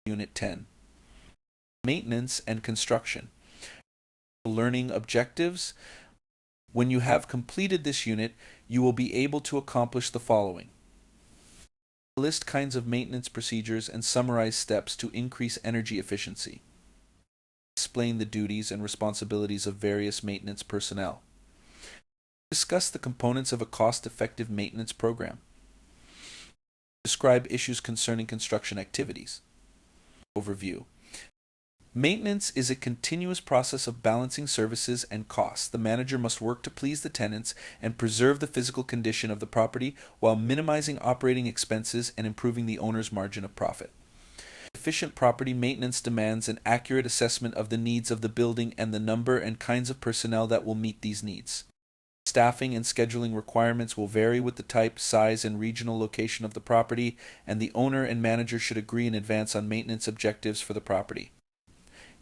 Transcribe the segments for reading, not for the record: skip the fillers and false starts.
Unit 10. Maintenance and construction. Learning objectives. When you have completed this unit, you will be able to accomplish the following. List kinds of maintenance procedures and summarize steps to increase energy efficiency. Explain the duties and responsibilities of various maintenance personnel. Discuss the components of a cost-effective maintenance program. Describe issues concerning construction activities. Overview. Maintenance is a continuous process of balancing services and costs. The manager must work to please the tenants and preserve the physical condition of the property while minimizing operating expenses and improving the owner's margin of profit. Efficient property maintenance demands an accurate assessment of the needs of the building and the number and kinds of personnel that will meet these needs. Staffing and scheduling requirements will vary with the type, size, and regional location of the property, and the owner and manager should agree in advance on maintenance objectives for the property.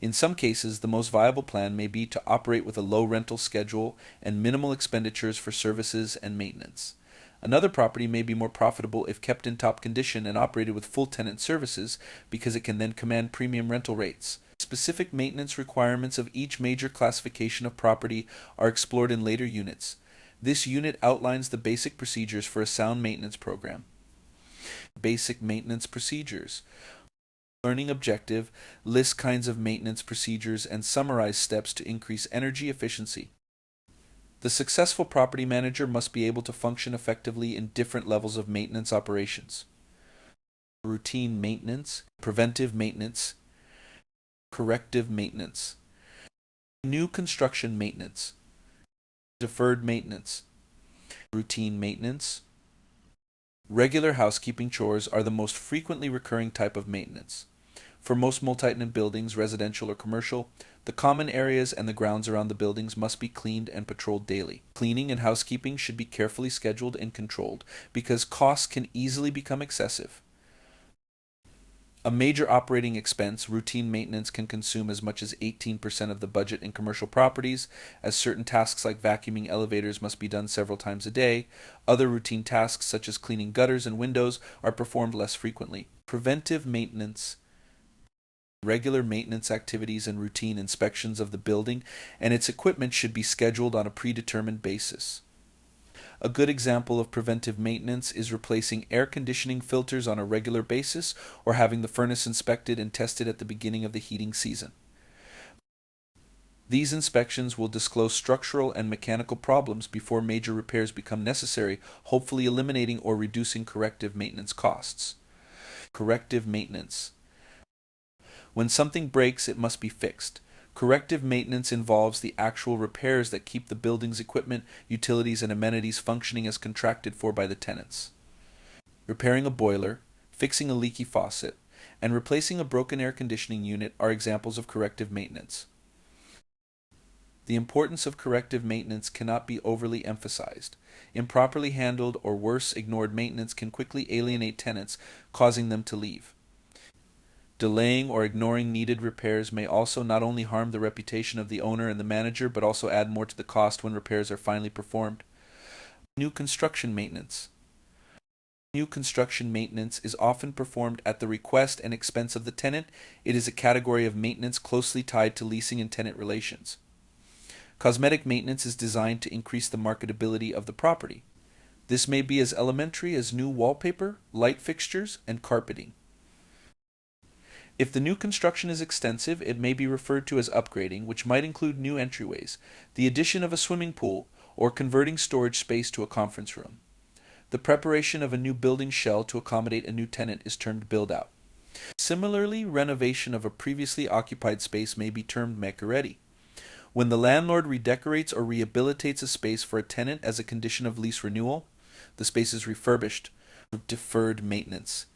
In some cases, the most viable plan may be to operate with a low rental schedule and minimal expenditures for services and maintenance. Another property may be more profitable if kept in top condition and operated with full tenant services because it can then command premium rental rates. Specific maintenance requirements of each major classification of property are explored in later units. This unit outlines the basic procedures for a sound maintenance program. Basic maintenance procedures. Learning objective, list kinds of maintenance procedures and summarize steps to increase energy efficiency. The successful property manager must be able to function effectively in different levels of maintenance operations. Routine maintenance, preventive maintenance, corrective maintenance, new construction maintenance, deferred maintenance, routine maintenance. Regular housekeeping chores are the most frequently recurring type of maintenance. For most multi-tenant buildings, residential or commercial, the common areas and the grounds around the buildings must be cleaned and patrolled daily. Cleaning and housekeeping should be carefully scheduled and controlled because costs can easily become excessive. A major operating expense, routine maintenance, can consume as much as 18% of the budget in commercial properties, as certain tasks like vacuuming elevators must be done several times a day. Other routine tasks, such as cleaning gutters and windows, are performed less frequently. Preventive maintenance, regular maintenance activities and routine inspections of the building and its equipment should be scheduled on a predetermined basis. A good example of preventive maintenance is replacing air conditioning filters on a regular basis or having the furnace inspected and tested at the beginning of the heating season. These inspections will disclose structural and mechanical problems before major repairs become necessary, hopefully eliminating or reducing corrective maintenance costs. Corrective maintenance. When something breaks, it must be fixed. Corrective maintenance involves the actual repairs that keep the building's equipment, utilities, and amenities functioning as contracted for by the tenants. Repairing a boiler, fixing a leaky faucet, and replacing a broken air conditioning unit are examples of corrective maintenance. The importance of corrective maintenance cannot be overly emphasized. Improperly handled or worse, ignored maintenance can quickly alienate tenants, causing them to leave. Delaying or ignoring needed repairs may also not only harm the reputation of the owner and the manager, but also add more to the cost when repairs are finally performed. New construction maintenance. New construction maintenance is often performed at the request and expense of the tenant. It is a category of maintenance closely tied to leasing and tenant relations. Cosmetic maintenance is designed to increase the marketability of the property. This may be as elementary as new wallpaper, light fixtures, and carpeting. If the new construction is extensive, it may be referred to as upgrading, which might include new entryways, the addition of a swimming pool, or converting storage space to a conference room. The preparation of a new building shell to accommodate a new tenant is termed build-out. Similarly, renovation of a previously occupied space may be termed make-ready. When the landlord redecorates or rehabilitates a space for a tenant as a condition of lease renewal, the space is refurbished, deferred maintenance.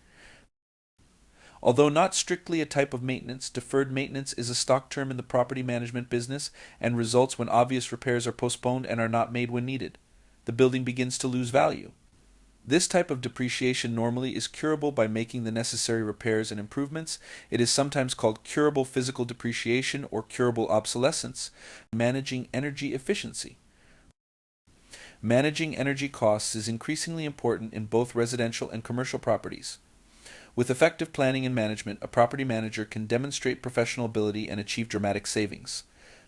Although not strictly a type of maintenance, deferred maintenance is a stock term in the property management business and results when obvious repairs are postponed and are not made when needed. The building begins to lose value. This type of depreciation normally is curable by making the necessary repairs and improvements. It is sometimes called curable physical depreciation or curable obsolescence. Managing energy efficiency. Managing energy costs is increasingly important in both residential and commercial properties. With effective planning and management, a property manager can demonstrate professional ability and achieve dramatic savings.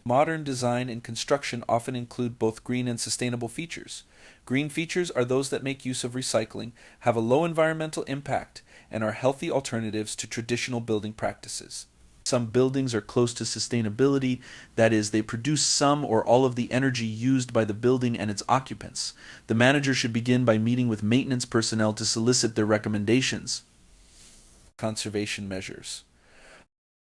Modern design and construction often include both green and sustainable features. Green features are those that make use of recycling, have a low environmental impact, and are healthy alternatives to traditional building practices. Some buildings are close to sustainability, that is, they produce some or all of the energy used by the building and its occupants. The manager should begin by meeting with maintenance personnel to solicit their recommendations. Conservation measures.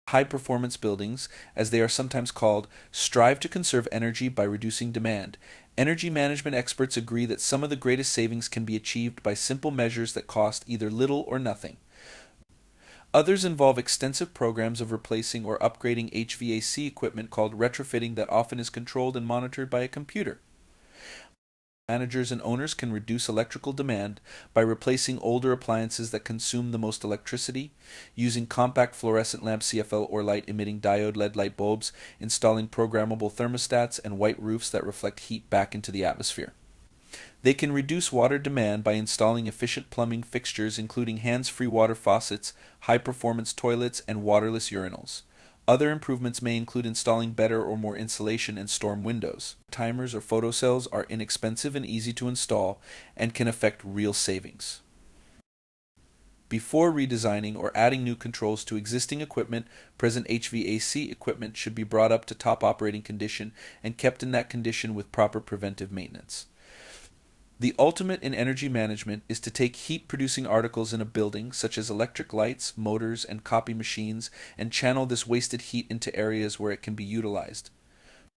High-performance buildings, as they are sometimes called, strive to conserve energy by reducing demand. Energy management experts agree that some of the greatest savings can be achieved by simple measures that cost either little or nothing. Others involve extensive programs of replacing or upgrading HVAC equipment called retrofitting that often is controlled and monitored by a computer. Managers and owners can reduce electrical demand by replacing older appliances that consume the most electricity, using compact fluorescent lamp CFL or light-emitting diode LED light bulbs, installing programmable thermostats, and white roofs that reflect heat back into the atmosphere. They can reduce water demand by installing efficient plumbing fixtures including hands-free water faucets, high-performance toilets, and waterless urinals. Other improvements may include installing better or more insulation and storm windows. Timers or photocells are inexpensive and easy to install and can affect real savings. Before redesigning or adding new controls to existing equipment, present HVAC equipment should be brought up to top operating condition and kept in that condition with proper preventive maintenance. The ultimate in energy management is to take heat-producing articles in a building, such as electric lights, motors, and copy machines, and channel this wasted heat into areas where it can be utilized.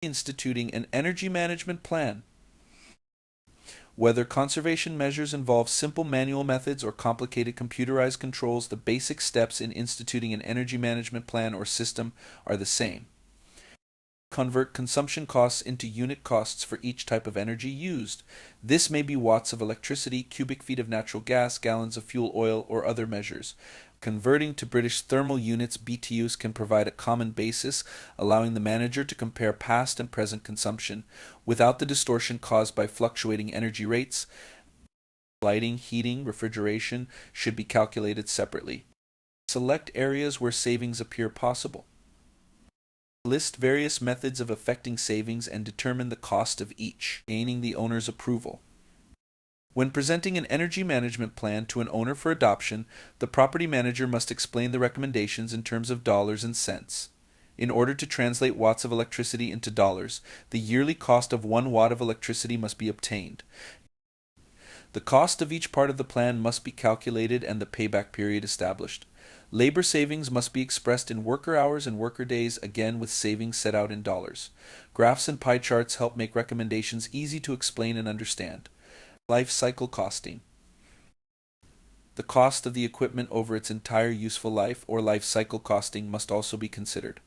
Instituting an energy management plan. Whether conservation measures involve simple manual methods or complicated computerized controls, the basic steps in instituting an energy management plan or system are the same. Convert consumption costs into unit costs for each type of energy used. This may be watts of electricity, cubic feet of natural gas, gallons of fuel oil, or other measures. Converting to British thermal units, BTUs, can provide a common basis, allowing the manager to compare past and present consumption without the distortion caused by fluctuating energy rates. Lighting, heating, refrigeration should be calculated separately. Select areas where savings appear possible. List various methods of effecting savings and determine the cost of each, gaining the owner's approval. When presenting an energy management plan to an owner for adoption, the property manager must explain the recommendations in terms of dollars and cents. In order to translate watts of electricity into dollars, the yearly cost of 1 watt of electricity must be obtained. The cost of each part of the plan must be calculated and the payback period established. Labor savings must be expressed in worker hours and worker days, again with savings set out in dollars. Graphs and pie charts help make recommendations easy to explain and understand. Life cycle costing. The cost of the equipment over its entire useful life, or life cycle costing, must also be considered.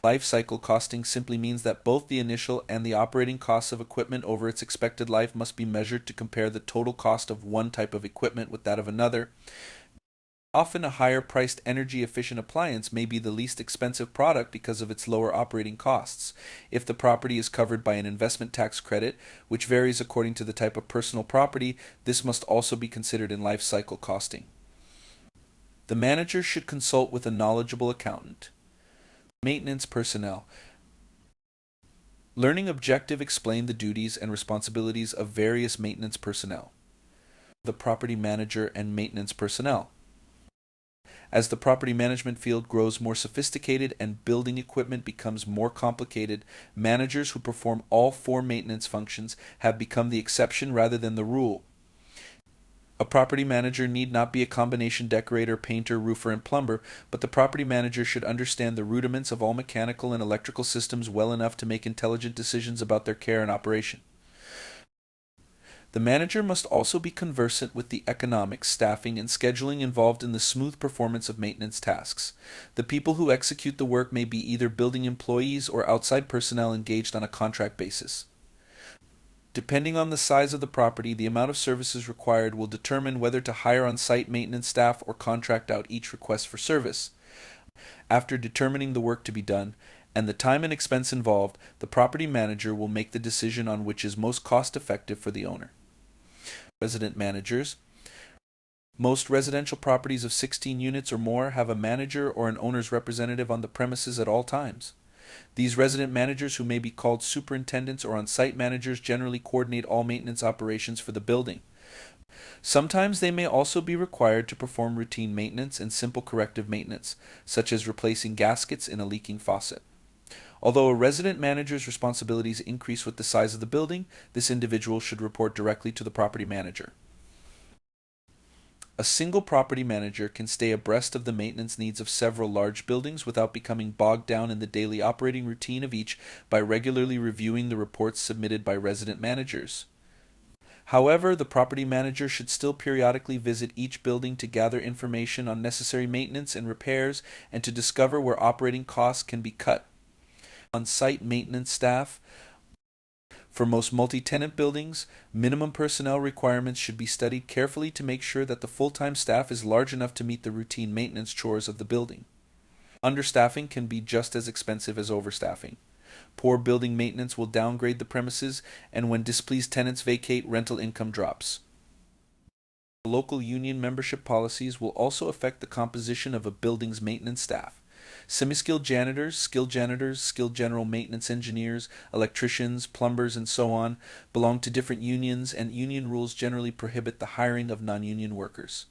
Life cycle costing simply means that both the initial and the operating costs of equipment over its expected life must be measured to compare the total cost of one type of equipment with that of another. Often a higher-priced energy-efficient appliance may be the least expensive product because of its lower operating costs. If the property is covered by an investment tax credit, which varies according to the type of personal property, this must also be considered in life cycle costing. The manager should consult with a knowledgeable accountant. Maintenance personnel. Learning objective explain the duties and responsibilities of various maintenance personnel. The property manager and maintenance personnel. As the property management field grows more sophisticated and building equipment becomes more complicated, managers who perform all 4 maintenance functions have become the exception rather than the rule. A property manager need not be a combination decorator, painter, roofer, and plumber, but the property manager should understand the rudiments of all mechanical and electrical systems well enough to make intelligent decisions about their care and operation. The manager must also be conversant with the economics, staffing, and scheduling involved in the smooth performance of maintenance tasks. The people who execute the work may be either building employees or outside personnel engaged on a contract basis. Depending on the size of the property, the amount of services required will determine whether to hire on-site maintenance staff or contract out each request for service. After determining the work to be done, and the time and expense involved, the property manager will make the decision on which is most cost-effective for the owner. Resident managers. Most residential properties of 16 units or more have a manager or an owner's representative on the premises at all times. These resident managers, who may be called superintendents or on-site managers, generally coordinate all maintenance operations for the building. Sometimes they may also be required to perform routine maintenance and simple corrective maintenance, such as replacing gaskets in a leaking faucet. Although a resident manager's responsibilities increase with the size of the building, this individual should report directly to the property manager. A single property manager can stay abreast of the maintenance needs of several large buildings without becoming bogged down in the daily operating routine of each by regularly reviewing the reports submitted by resident managers. However, the property manager should still periodically visit each building to gather information on necessary maintenance and repairs and to discover where operating costs can be cut. On-site maintenance staff. For most multi-tenant buildings, minimum personnel requirements should be studied carefully to make sure that the full-time staff is large enough to meet the routine maintenance chores of the building. Understaffing can be just as expensive as overstaffing. Poor building maintenance will downgrade the premises, and when displeased tenants vacate, rental income drops. Local union membership policies will also affect the composition of a building's maintenance staff. Semi-skilled janitors, skilled general maintenance engineers, electricians, plumbers, and so on belong to different unions, and union rules generally prohibit the hiring of non-union workers.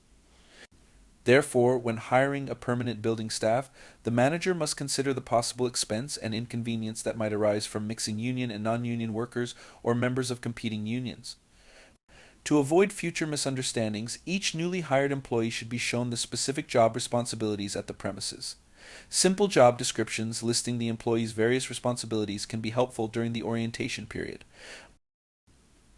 Therefore, when hiring a permanent building staff, the manager must consider the possible expense and inconvenience that might arise from mixing union and non-union workers or members of competing unions. To avoid future misunderstandings, each newly hired employee should be shown the specific job responsibilities at the premises. Simple job descriptions listing the employee's various responsibilities can be helpful during the orientation period.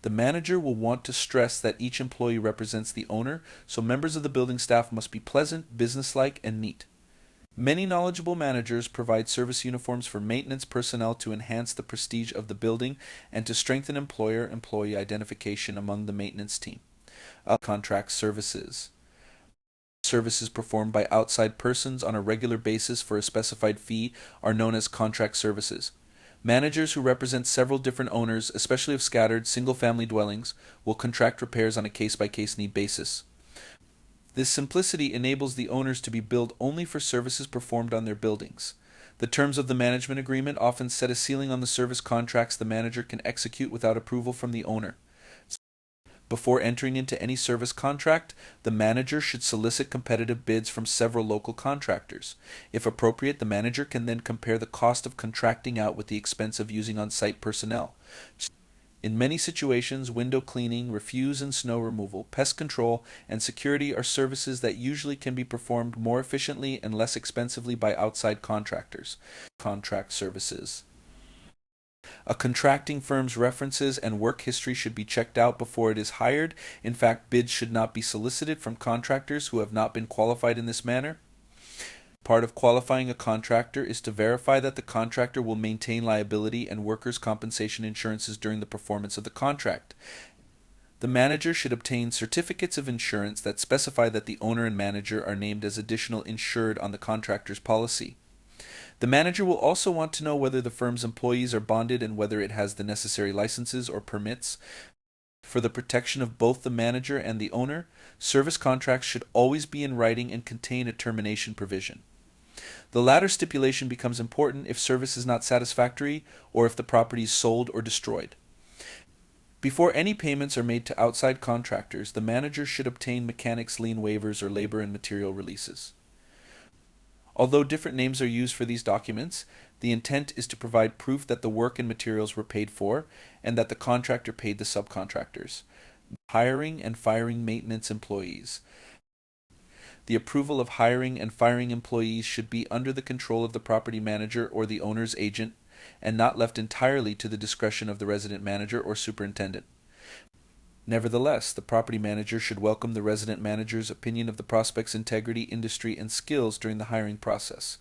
The manager will want to stress that each employee represents the owner, so members of the building staff must be pleasant, businesslike, and neat. Many knowledgeable managers provide service uniforms for maintenance personnel to enhance the prestige of the building and to strengthen employer-employee identification among the maintenance team. Contract services. Services performed by outside persons on a regular basis for a specified fee are known as contract services. Managers who represent several different owners, especially of scattered, single-family dwellings, will contract repairs on a case-by-case need basis. This simplicity enables the owners to be billed only for services performed on their buildings. The terms of the management agreement often set a ceiling on the service contracts the manager can execute without approval from the owner. Before entering into any service contract, the manager should solicit competitive bids from several local contractors. If appropriate, the manager can then compare the cost of contracting out with the expense of using on-site personnel. In many situations, window cleaning, refuse and snow removal, pest control, and security are services that usually can be performed more efficiently and less expensively by outside contractors. Contract services. A contracting firm's references and work history should be checked out before it is hired. In fact, bids should not be solicited from contractors who have not been qualified in this manner. Part of qualifying a contractor is to verify that the contractor will maintain liability and workers' compensation insurances during the performance of the contract. The manager should obtain certificates of insurance that specify that the owner and manager are named as additional insured on the contractor's policy. The manager will also want to know whether the firm's employees are bonded and whether it has the necessary licenses or permits. For the protection of both the manager and the owner, service contracts should always be in writing and contain a termination provision. The latter stipulation becomes important if service is not satisfactory or if the property is sold or destroyed. Before any payments are made to outside contractors, the manager should obtain mechanics lien waivers or labor and material releases. Although different names are used for these documents, the intent is to provide proof that the work and materials were paid for and that the contractor paid the subcontractors. Hiring and firing maintenance employees. The approval of hiring and firing employees should be under the control of the property manager or the owner's agent and not left entirely to the discretion of the resident manager or superintendent. Nevertheless, the property manager should welcome the resident manager's opinion of the prospect's integrity, industry, and skills during the hiring process.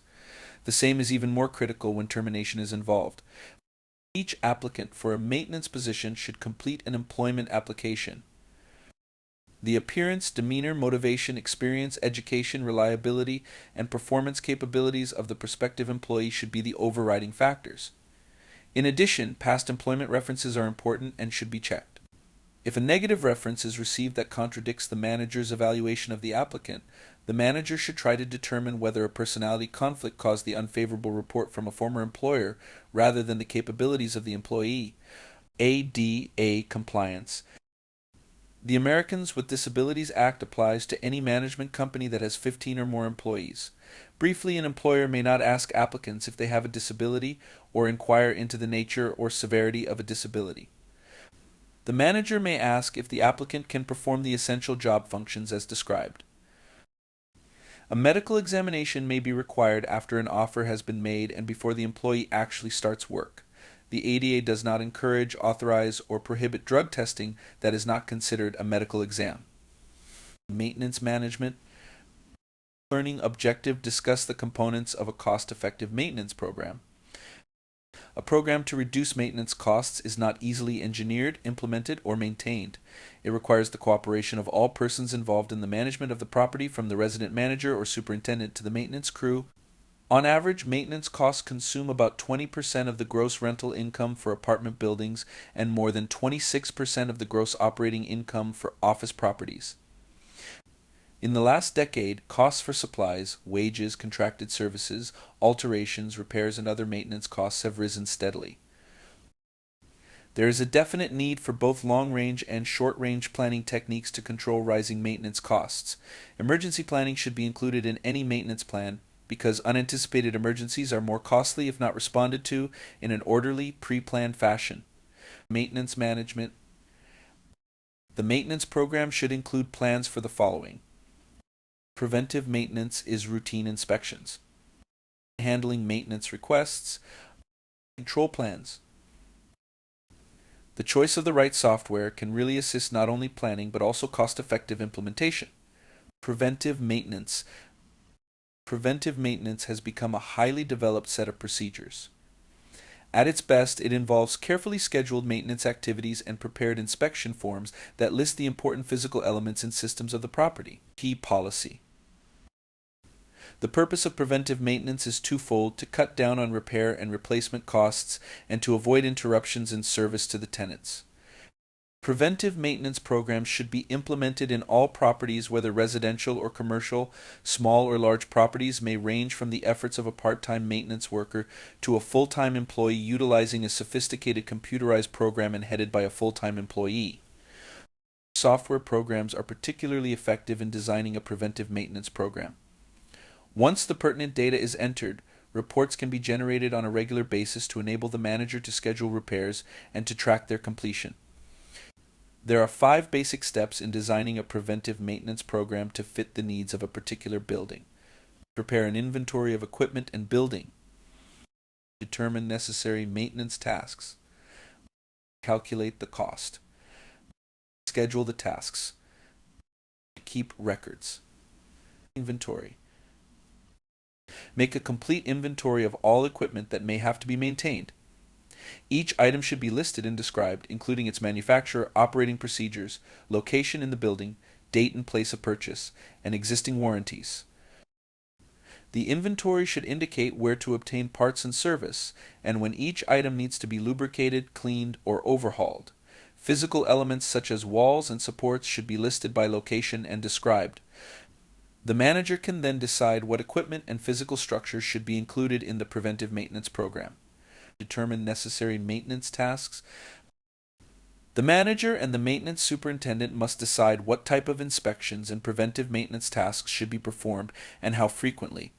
The same is even more critical when termination is involved. Each applicant for a maintenance position should complete an employment application. The appearance, demeanor, motivation, experience, education, reliability, and performance capabilities of the prospective employee should be the overriding factors. In addition, past employment references are important and should be checked. If a negative reference is received that contradicts the manager's evaluation of the applicant, the manager should try to determine whether a personality conflict caused the unfavorable report from a former employer rather than the capabilities of the employee. ADA compliance. The Americans with Disabilities Act applies to any management company that has 15 or more employees. Briefly, an employer may not ask applicants if they have a disability or inquire into the nature or severity of a disability. The manager may ask if the applicant can perform the essential job functions as described. A medical examination may be required after an offer has been made and before the employee actually starts work. The ADA does not encourage, authorize, or prohibit drug testing that is not considered a medical exam. Maintenance management. Learning objective discuss the components of a cost-effective maintenance program. A program to reduce maintenance costs is not easily engineered, implemented, or maintained. It requires the cooperation of all persons involved in the management of the property, from the resident manager or superintendent to the maintenance crew. On average, maintenance costs consume about 20% of the gross rental income for apartment buildings and more than 26% of the gross operating income for office properties. In the last decade, costs for supplies, wages, contracted services, alterations, repairs, and other maintenance costs have risen steadily. There is a definite need for both long-range and short-range planning techniques to control rising maintenance costs. Emergency planning should be included in any maintenance plan because unanticipated emergencies are more costly if not responded to in an orderly, pre-planned fashion. Maintenance management. The maintenance program should include plans for the following. Preventive maintenance is routine inspections. Handling maintenance requests. Control plans. The choice of the right software can really assist not only planning but also cost-effective implementation. Preventive maintenance. Preventive maintenance has become a highly developed set of procedures. At its best, it involves carefully scheduled maintenance activities and prepared inspection forms that list the important physical elements and systems of the property. Key policy. The purpose of preventive maintenance is twofold: to cut down on repair and replacement costs and to avoid interruptions in service to the tenants. Preventive maintenance programs should be implemented in all properties, whether residential or commercial. Small or large properties may range from the efforts of a part-time maintenance worker to a full-time employee utilizing a sophisticated computerized program and headed by a full-time employee. Software programs are particularly effective in designing a preventive maintenance program. Once the pertinent data is entered, reports can be generated on a regular basis to enable the manager to schedule repairs and to track their completion. There are 5 basic steps in designing a preventive maintenance program to fit the needs of a particular building. Prepare an inventory of equipment and building. Determine necessary maintenance tasks. Calculate the cost. Schedule the tasks. Keep records. Inventory. Make a complete inventory of all equipment that may have to be maintained. Each item should be listed and described, including its manufacturer, operating procedures, location in the building, date and place of purchase, and existing warranties. The inventory should indicate where to obtain parts and service, and when each item needs to be lubricated, cleaned, or overhauled. Physical elements such as walls and supports should be listed by location and described. The manager can then decide what equipment and physical structures should be included in the preventive maintenance program. Determine necessary maintenance tasks. The manager and the maintenance superintendent must decide what type of inspections and preventive maintenance tasks should be performed and how frequently.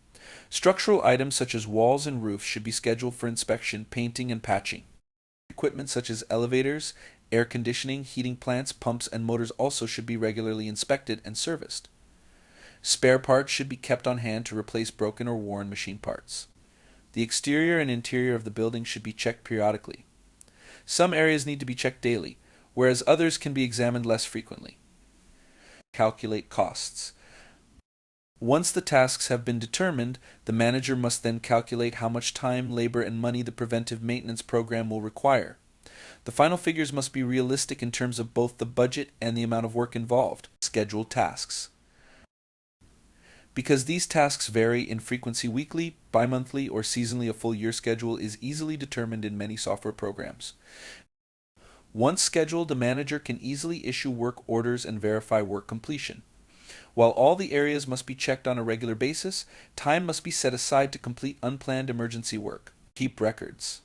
Structural items such as walls and roofs should be scheduled for inspection, painting, and patching. Equipment such as elevators, air conditioning, heating plants, pumps, and motors also should be regularly inspected and serviced. Spare parts should be kept on hand to replace broken or worn machine parts. The exterior and interior of the building should be checked periodically. Some areas need to be checked daily, whereas others can be examined less frequently. Calculate costs. Once the tasks have been determined, the manager must then calculate how much time, labor, and money the preventive maintenance program will require. The final figures must be realistic in terms of both the budget and the amount of work involved. Schedule tasks. Because these tasks vary in frequency, weekly, bi-monthly, or seasonally, a full year schedule is easily determined in many software programs. Once scheduled, the manager can easily issue work orders and verify work completion. While all the areas must be checked on a regular basis, time must be set aside to complete unplanned emergency work. Keep records.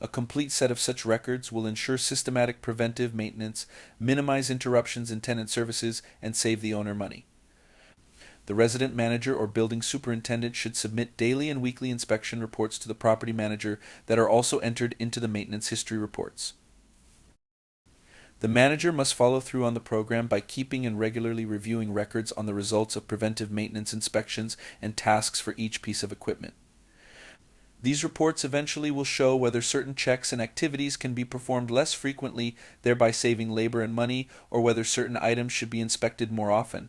A complete set of such records will ensure systematic preventive maintenance, minimize interruptions in tenant services, and save the owner money. The resident manager or building superintendent should submit daily and weekly inspection reports to the property manager that are also entered into the maintenance history reports. The manager must follow through on the program by keeping and regularly reviewing records on the results of preventive maintenance inspections and tasks for each piece of equipment. These reports eventually will show whether certain checks and activities can be performed less frequently, thereby saving labor and money, or whether certain items should be inspected more often.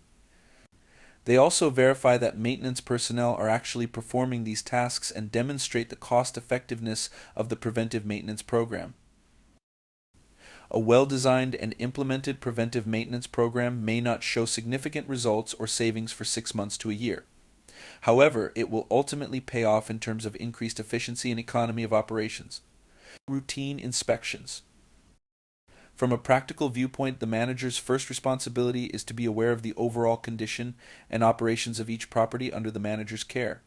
They also verify that maintenance personnel are actually performing these tasks and demonstrate the cost effectiveness of the preventive maintenance program. A well-designed and implemented preventive maintenance program may not show significant results or savings for 6 months to a year. However, it will ultimately pay off in terms of increased efficiency and economy of operations. Routine inspections. From a practical viewpoint, the manager's first responsibility is to be aware of the overall condition and operations of each property under the manager's care.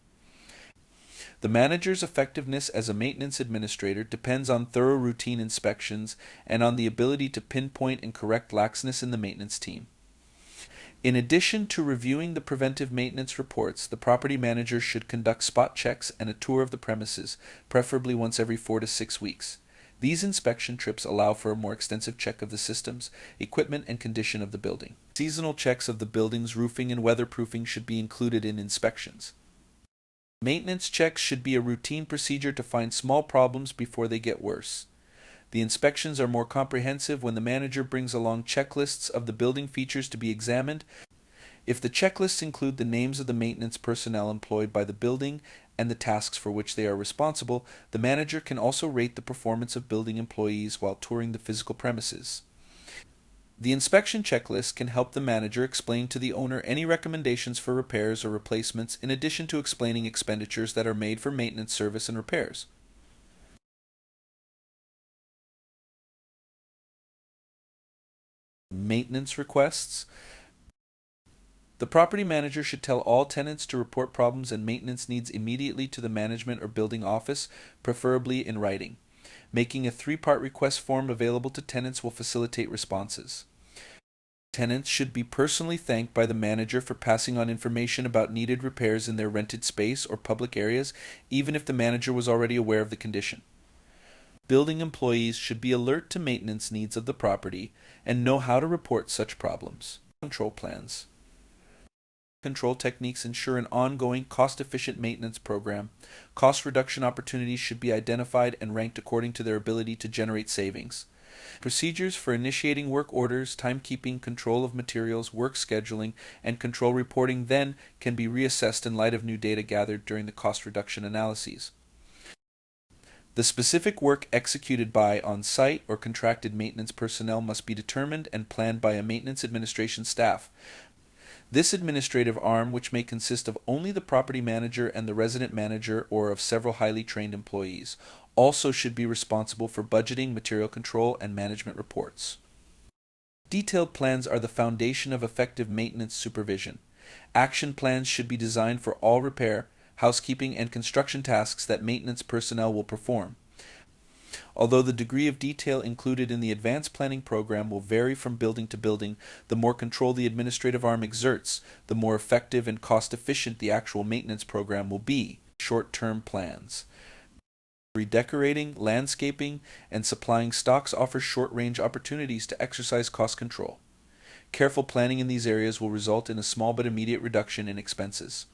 The manager's effectiveness as a maintenance administrator depends on thorough routine inspections and on the ability to pinpoint and correct laxness in the maintenance team. In addition to reviewing the preventive maintenance reports, the property manager should conduct spot checks and a tour of the premises, preferably once every 4 to 6 weeks. These inspection trips allow for a more extensive check of the systems, equipment, and condition of the building. Seasonal checks of the building's roofing and weatherproofing should be included in inspections. Maintenance checks should be a routine procedure to find small problems before they get worse. The inspections are more comprehensive when the manager brings along checklists of the building features to be examined. If the checklists include the names of the maintenance personnel employed by the building and the tasks for which they are responsible, the manager can also rate the performance of building employees while touring the physical premises. The inspection checklist can help the manager explain to the owner any recommendations for repairs or replacements, in addition to explaining expenditures that are made for maintenance service and repairs. Maintenance requests. The property manager should tell all tenants to report problems and maintenance needs immediately to the management or building office, preferably in writing. Making a 3-part request form available to tenants will facilitate responses. Tenants should be personally thanked by the manager for passing on information about needed repairs in their rented space or public areas, even if the manager was already aware of the condition. Building employees should be alert to maintenance needs of the property and know how to report such problems. Control plans. Control techniques ensure an ongoing, cost-efficient maintenance program. Cost reduction opportunities should be identified and ranked according to their ability to generate savings. Procedures for initiating work orders, timekeeping, control of materials, work scheduling, and control reporting then can be reassessed in light of new data gathered during the cost reduction analyses. The specific work executed by on-site or contracted maintenance personnel must be determined and planned by a maintenance administration staff. This administrative arm, which may consist of only the property manager and the resident manager or of several highly trained employees, also should be responsible for budgeting, material control, and management reports. Detailed plans are the foundation of effective maintenance supervision. Action plans should be designed for all repair, housekeeping, and construction tasks that maintenance personnel will perform. Although the degree of detail included in the advanced planning program will vary from building to building, the more control the administrative arm exerts, the more effective and cost-efficient the actual maintenance program will be. Short-term plans. Redecorating, landscaping, and supplying stocks offers short-range opportunities to exercise cost control. Careful planning in these areas will result in a small but immediate reduction in expenses.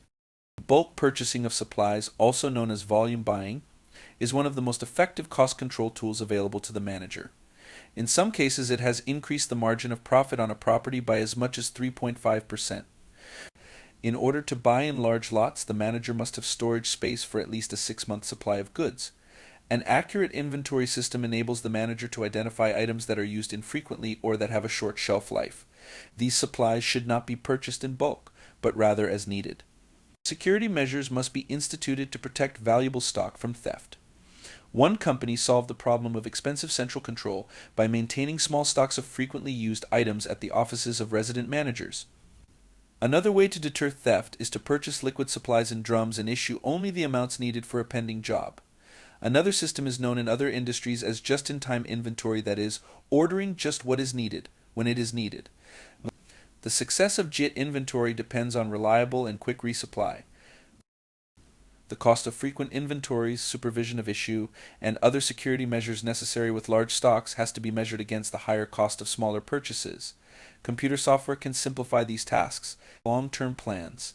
Bulk purchasing of supplies, also known as volume buying, is one of the most effective cost control tools available to the manager. In some cases, it has increased the margin of profit on a property by as much as 3.5%. In order to buy in large lots, the manager must have storage space for at least a 6-month supply of goods. An accurate inventory system enables the manager to identify items that are used infrequently or that have a short shelf life. These supplies should not be purchased in bulk, but rather as needed. Security measures must be instituted to protect valuable stock from theft. One company solved the problem of expensive central control by maintaining small stocks of frequently used items at the offices of resident managers. Another way to deter theft is to purchase liquid supplies in drums and issue only the amounts needed for a pending job. Another system is known in other industries as just-in-time inventory, that is, ordering just what is needed, when it is needed. The success of JIT inventory depends on reliable and quick resupply. The cost of frequent inventories, supervision of issue, and other security measures necessary with large stocks has to be measured against the higher cost of smaller purchases. Computer software can simplify these tasks. Long-term plans.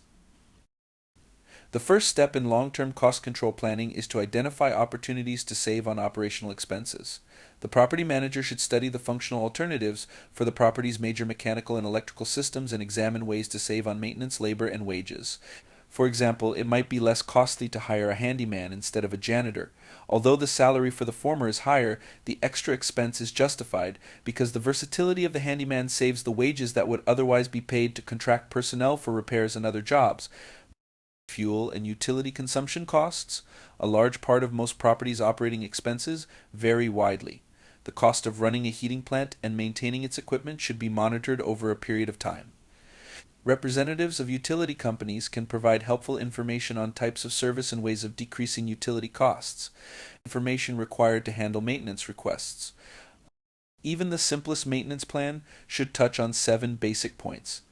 The first step in long-term cost control planning is to identify opportunities to save on operational expenses. The property manager should study the functional alternatives for the property's major mechanical and electrical systems and examine ways to save on maintenance, labor, and wages. For example, it might be less costly to hire a handyman instead of a janitor. Although the salary for the former is higher, the extra expense is justified because the versatility of the handyman saves the wages that would otherwise be paid to contract personnel for repairs and other jobs. Fuel and utility consumption costs, a large part of most properties' operating expenses, vary widely. The cost of running a heating plant and maintaining its equipment should be monitored over a period of time. Representatives of utility companies can provide helpful information on types of service and ways of decreasing utility costs. Information required to handle maintenance requests. Even the simplest maintenance plan should touch on 7 basic points.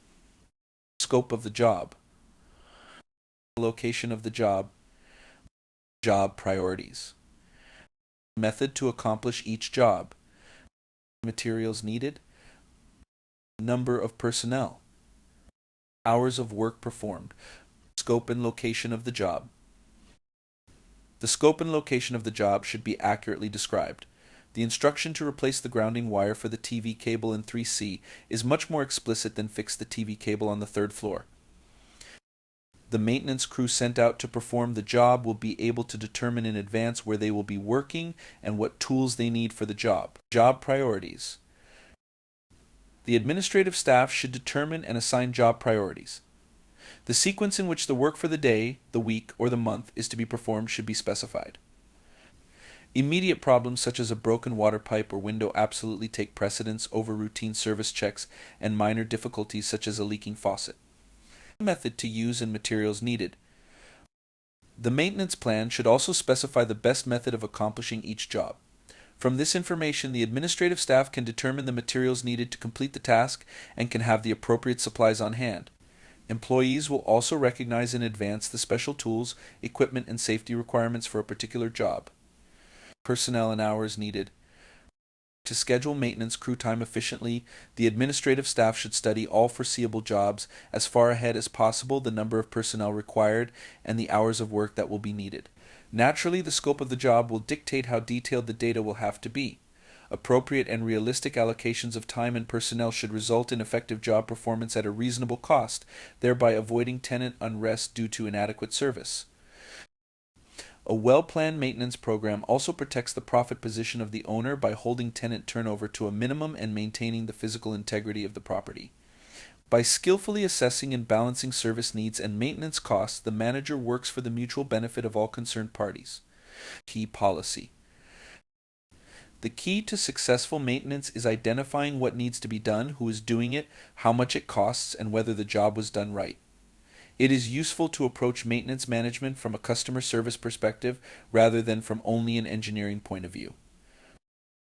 Scope of the job. Location of the job. Job priorities. Method to accomplish each job. Materials needed. Number of personnel. Hours of work performed. Scope and location of the job. The scope and location of the job should be accurately described. The instruction to replace the grounding wire for the TV cable in 3C is much more explicit than fix the TV cable on the 3rd floor. The maintenance crew sent out to perform the job will be able to determine in advance where they will be working and what tools they need for the job. Job priorities. The administrative staff should determine and assign job priorities. The sequence in which the work for the day, the week, or the month is to be performed should be specified. Immediate problems such as a broken water pipe or window absolutely take precedence over routine service checks and minor difficulties such as a leaking faucet. Method to use and materials needed. The maintenance plan should also specify the best method of accomplishing each job. From this information, the administrative staff can determine the materials needed to complete the task and can have the appropriate supplies on hand. Employees will also recognize in advance the special tools, equipment, and safety requirements for a particular job. Personnel and hours needed. To schedule maintenance crew time efficiently, the administrative staff should study all foreseeable jobs as far ahead as possible, the number of personnel required, and the hours of work that will be needed. Naturally, the scope of the job will dictate how detailed the data will have to be. Appropriate and realistic allocations of time and personnel should result in effective job performance at a reasonable cost, thereby avoiding tenant unrest due to inadequate service. A well-planned maintenance program also protects the profit position of the owner by holding tenant turnover to a minimum and maintaining the physical integrity of the property. By skillfully assessing and balancing service needs and maintenance costs, the manager works for the mutual benefit of all concerned parties. Key policy. The key to successful maintenance is identifying what needs to be done, who is doing it, how much it costs, and whether the job was done right. It is useful to approach maintenance management from a customer service perspective rather than from only an engineering point of view.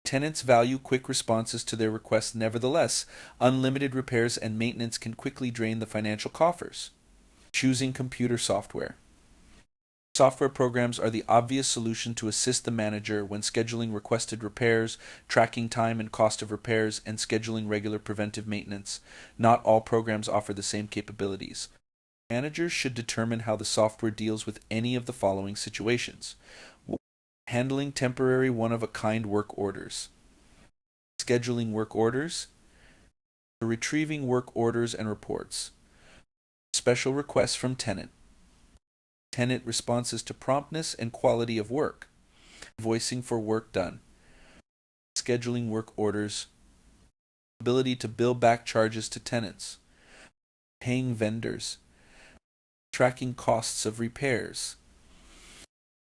Tenants value quick responses to their requests. Nevertheless, unlimited repairs and maintenance can quickly drain the financial coffers. Choosing computer software. Software programs are the obvious solution to assist the manager when scheduling requested repairs, tracking time and cost of repairs, and scheduling regular preventive maintenance. Not all programs offer the same capabilities. Managers should determine how the software deals with any of the following situations. Handling temporary one-of-a-kind work orders. Scheduling work orders. Retrieving work orders and reports. Special requests from tenant. Tenant responses to promptness and quality of work. Voicing for work done. Scheduling work orders. Ability to bill back charges to tenants. Paying vendors. Tracking costs of repairs.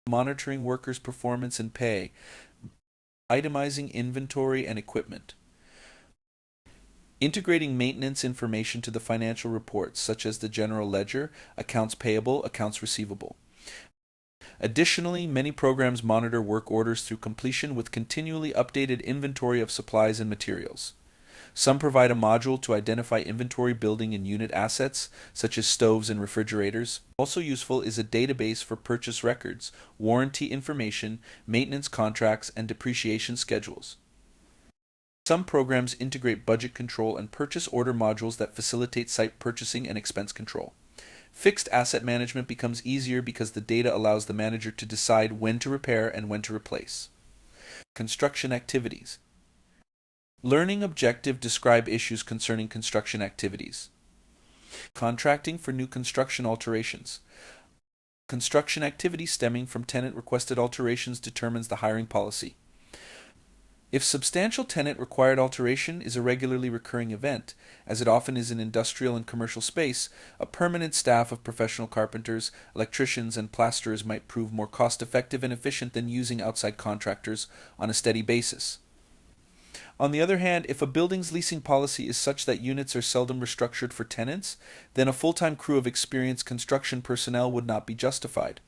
monitoring workers' performance and pay, itemizing inventory and equipment, integrating maintenance information to the financial reports, such as the general ledger, accounts payable, accounts receivable. Additionally, many programs monitor work orders through completion with continually updated inventory of supplies and materials. Some provide a module to identify inventory building and unit assets, such as stoves and refrigerators. Also useful is a database for purchase records, warranty information, maintenance contracts, and depreciation schedules. Some programs integrate budget control and purchase order modules that facilitate site purchasing and expense control. Fixed asset management becomes easier because the data allows the manager to decide when to repair and when to replace. Construction activities. Learning objective describe issues concerning construction activities. Contracting for new construction alterations. Construction activity stemming from tenant requested alterations determines the hiring policy. If substantial tenant required alteration is a regularly recurring event, as it often is in industrial and commercial space, a permanent staff of professional carpenters, electricians, and plasterers might prove more cost-effective and efficient than using outside contractors on a steady basis. On the other hand, if a building's leasing policy is such that units are seldom restructured for tenants, then a full-time crew of experienced construction personnel would not be justified.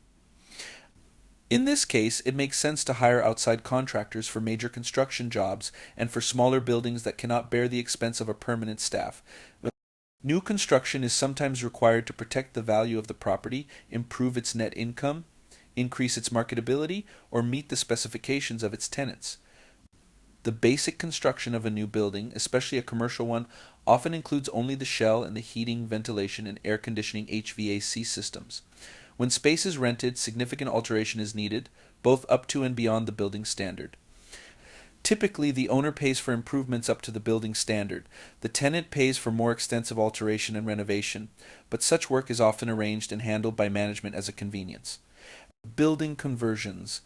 In this case, it makes sense to hire outside contractors for major construction jobs and for smaller buildings that cannot bear the expense of a permanent staff. New construction is sometimes required to protect the value of the property, improve its net income, increase its marketability, or meet the specifications of its tenants. The basic construction of a new building, especially a commercial one, often includes only the shell and the heating, ventilation, and air conditioning HVAC systems. When space is rented, significant alteration is needed, both up to and beyond the building standard. Typically, the owner pays for improvements up to the building standard. The tenant pays for more extensive alteration and renovation, but such work is often arranged and handled by management as a convenience. Building conversions.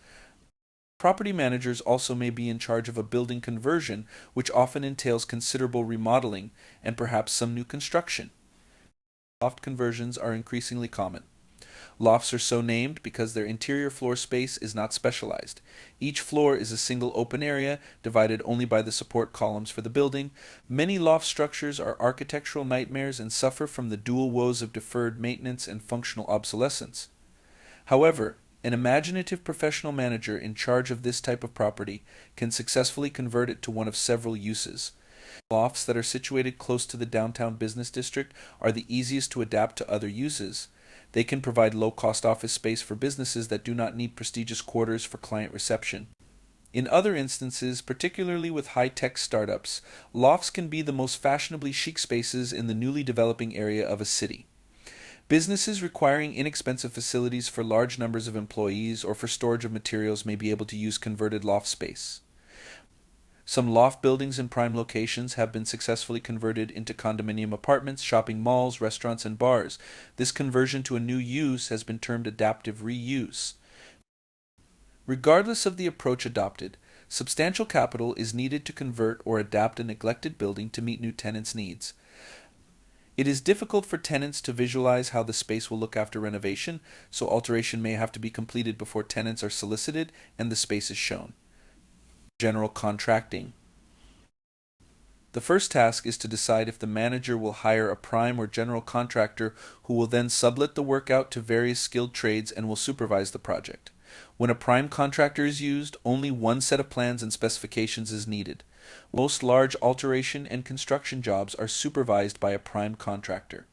Property managers also may be in charge of a building conversion, which often entails considerable remodeling and perhaps some new construction. Loft conversions are increasingly common. Lofts are so named because their interior floor space is not specialized. Each floor is a single open area, divided only by the support columns for the building. Many loft structures are architectural nightmares and suffer from the dual woes of deferred maintenance and functional obsolescence. However, an imaginative professional manager in charge of this type of property can successfully convert it to one of several uses. Lofts that are situated close to the downtown business district are the easiest to adapt to other uses. They can provide low-cost office space for businesses that do not need prestigious quarters for client reception. In other instances, particularly with high-tech startups, lofts can be the most fashionably chic spaces in the newly developing area of a city. Businesses requiring inexpensive facilities for large numbers of employees or for storage of materials may be able to use converted loft space. Some loft buildings in prime locations have been successfully converted into condominium apartments, shopping malls, restaurants, and bars. This conversion to a new use has been termed adaptive reuse. Regardless of the approach adopted, substantial capital is needed to convert or adapt a neglected building to meet new tenants' needs. It is difficult for tenants to visualize how the space will look after renovation, so alteration may have to be completed before tenants are solicited and the space is shown. General contracting. The first task is to decide if the manager will hire a prime or general contractor who will then sublet the work out to various skilled trades and will supervise the project. When a prime contractor is used, only one set of plans and specifications is needed. Most large alteration and construction jobs are supervised by a prime contractor.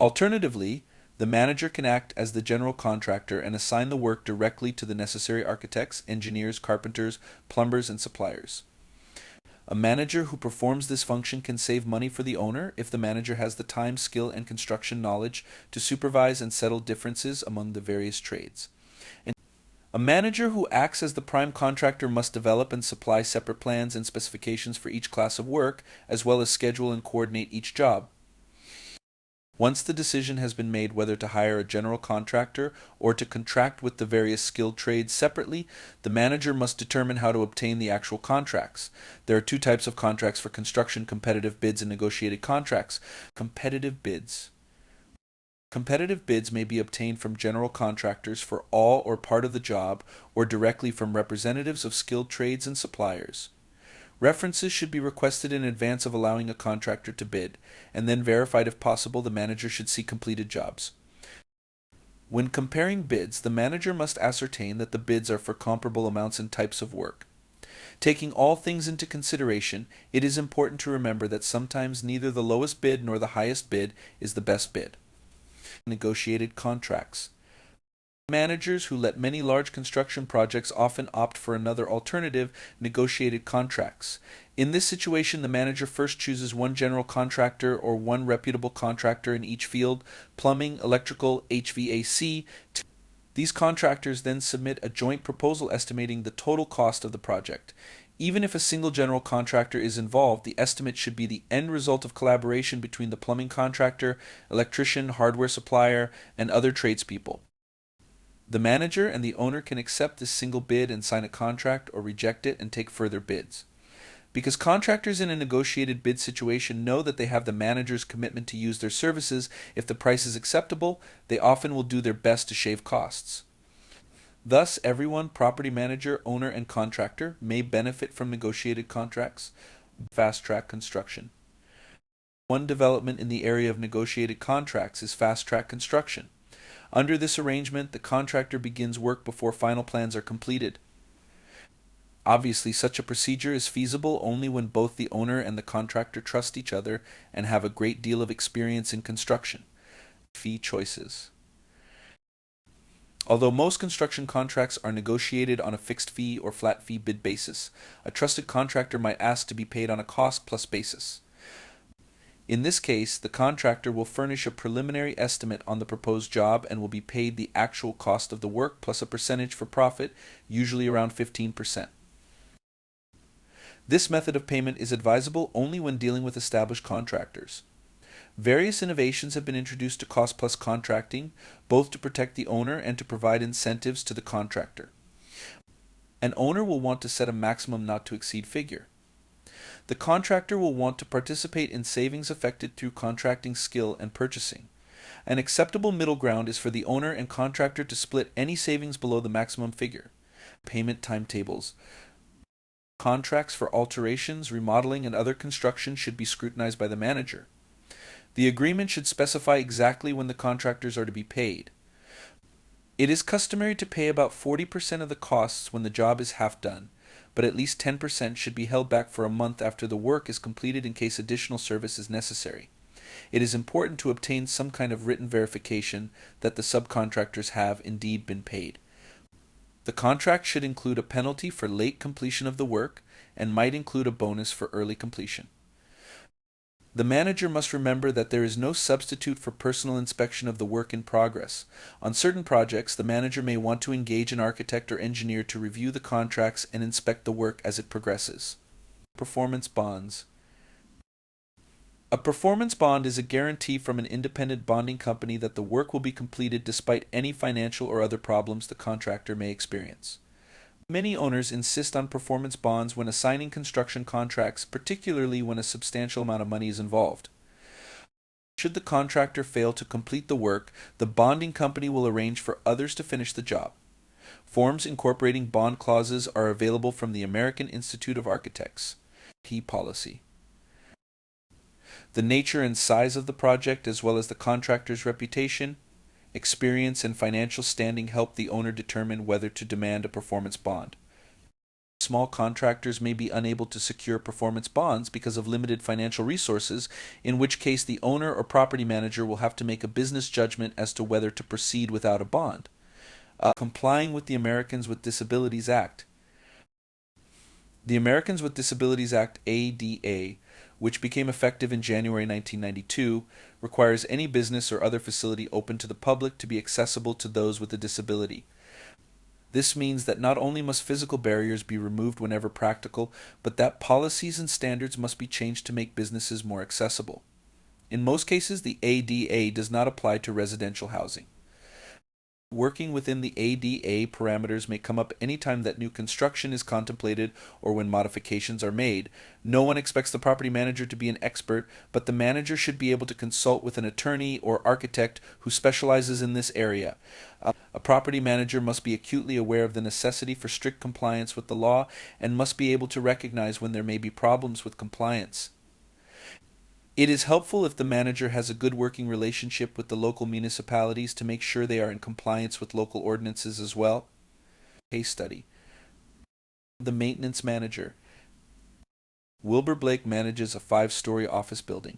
Alternatively, the manager can act as the general contractor and assign the work directly to the necessary architects, engineers, carpenters, plumbers, and suppliers. A manager who performs this function can save money for the owner if the manager has the time, skill, and construction knowledge to supervise and settle differences among the various trades. A manager who acts as the prime contractor must develop and supply separate plans and specifications for each class of work, as well as schedule and coordinate each job. Once the decision has been made whether to hire a general contractor or to contract with the various skilled trades separately, the manager must determine how to obtain the actual contracts. There are two types of contracts for construction: competitive bids and negotiated contracts. Competitive bids. Competitive bids may be obtained from general contractors for all or part of the job or directly from representatives of skilled trades and suppliers. References should be requested in advance of allowing a contractor to bid, and then verified if possible. The manager should see completed jobs. When comparing bids, the manager must ascertain that the bids are for comparable amounts and types of work. Taking all things into consideration, it is important to remember that sometimes neither the lowest bid nor the highest bid is the best bid. Negotiated contracts. Managers who let many large construction projects often opt for another alternative, negotiated contracts. In this situation, the manager first chooses one general contractor or one reputable contractor in each field: plumbing, electrical, HVAC. These contractors then submit a joint proposal estimating the total cost of the project. Even if a single general contractor is involved, the estimate should be the end result of collaboration between the plumbing contractor, electrician, hardware supplier, and other tradespeople. The manager and the owner can accept this single bid and sign a contract, or reject it and take further bids. Because contractors in a negotiated bid situation know that they have the manager's commitment to use their services, if the price is acceptable, they often will do their best to shave costs. Thus, everyone, property manager, owner, and contractor, may benefit from negotiated contracts. Fast-track construction. One development in the area of negotiated contracts is fast-track construction. Under this arrangement, the contractor begins work before final plans are completed. Obviously, such a procedure is feasible only when both the owner and the contractor trust each other and have a great deal of experience in construction. Fee choices. Although most construction contracts are negotiated on a fixed fee or flat fee bid basis, a trusted contractor might ask to be paid on a cost-plus basis. In this case, the contractor will furnish a preliminary estimate on the proposed job and will be paid the actual cost of the work plus a percentage for profit, usually around 15%. This method of payment is advisable only when dealing with established contractors. Various innovations have been introduced to cost-plus contracting, both to protect the owner and to provide incentives to the contractor. An owner will want to set a maximum not-to-exceed figure. The contractor will want to participate in savings effected through contracting skill and purchasing. An acceptable middle ground is for the owner and contractor to split any savings below the maximum figure. Payment timetables. Contracts for alterations, remodeling, and other construction should be scrutinized by the manager. The agreement should specify exactly when the contractors are to be paid. It is customary to pay about 40% of the costs when the job is half done, but at least 10% should be held back for a month after the work is completed in case additional service is necessary. It is important to obtain some kind of written verification that the subcontractors have indeed been paid. The contract should include a penalty for late completion of the work and might include a bonus for early completion. The manager must remember that there is no substitute for personal inspection of the work in progress. On certain projects, the manager may want to engage an architect or engineer to review the contracts and inspect the work as it progresses. Performance bonds. A performance bond is a guarantee from an independent bonding company that the work will be completed despite any financial or other problems the contractor may experience. Many owners insist on performance bonds when assigning construction contracts, particularly when a substantial amount of money is involved. Should the contractor fail to complete the work, the bonding company will arrange for others to finish the job. Forms incorporating bond clauses are available from the American Institute of Architects. Key policy. The nature and size of the project, as well as the contractor's reputation, experience, and financial standing help the owner determine whether to demand a performance bond. Small contractors may be unable to secure performance bonds because of limited financial resources, in which case the owner or property manager will have to make a business judgment as to whether to proceed without a bond. Complying with the Americans with Disabilities Act. The Americans with Disabilities Act, ADA, which became effective in January 1992, requires any business or other facility open to the public to be accessible to those with a disability. This means that not only must physical barriers be removed whenever practical, but that policies and standards must be changed to make businesses more accessible. In most cases, the ADA does not apply to residential housing. Working within the ADA parameters may come up any time that new construction is contemplated or when modifications are made. No one expects the property manager to be an expert, but the manager should be able to consult with an attorney or architect who specializes in this area. A property manager must be acutely aware of the necessity for strict compliance with the law and must be able to recognize when there may be problems with compliance. It is helpful if the manager has a good working relationship with the local municipalities to make sure they are in compliance with local ordinances as well. Case study. The maintenance manager. Wilbur Blake manages a 5-story office building.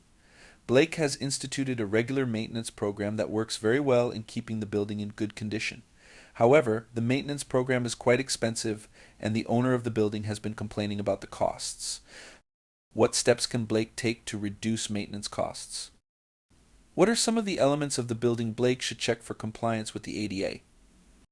Blake has instituted a regular maintenance program that works very well in keeping the building in good condition. However, the maintenance program is quite expensive, and the owner of the building has been complaining about the costs. What steps can Blake take to reduce maintenance costs? What are some of the elements of the building Blake should check for compliance with the ADA?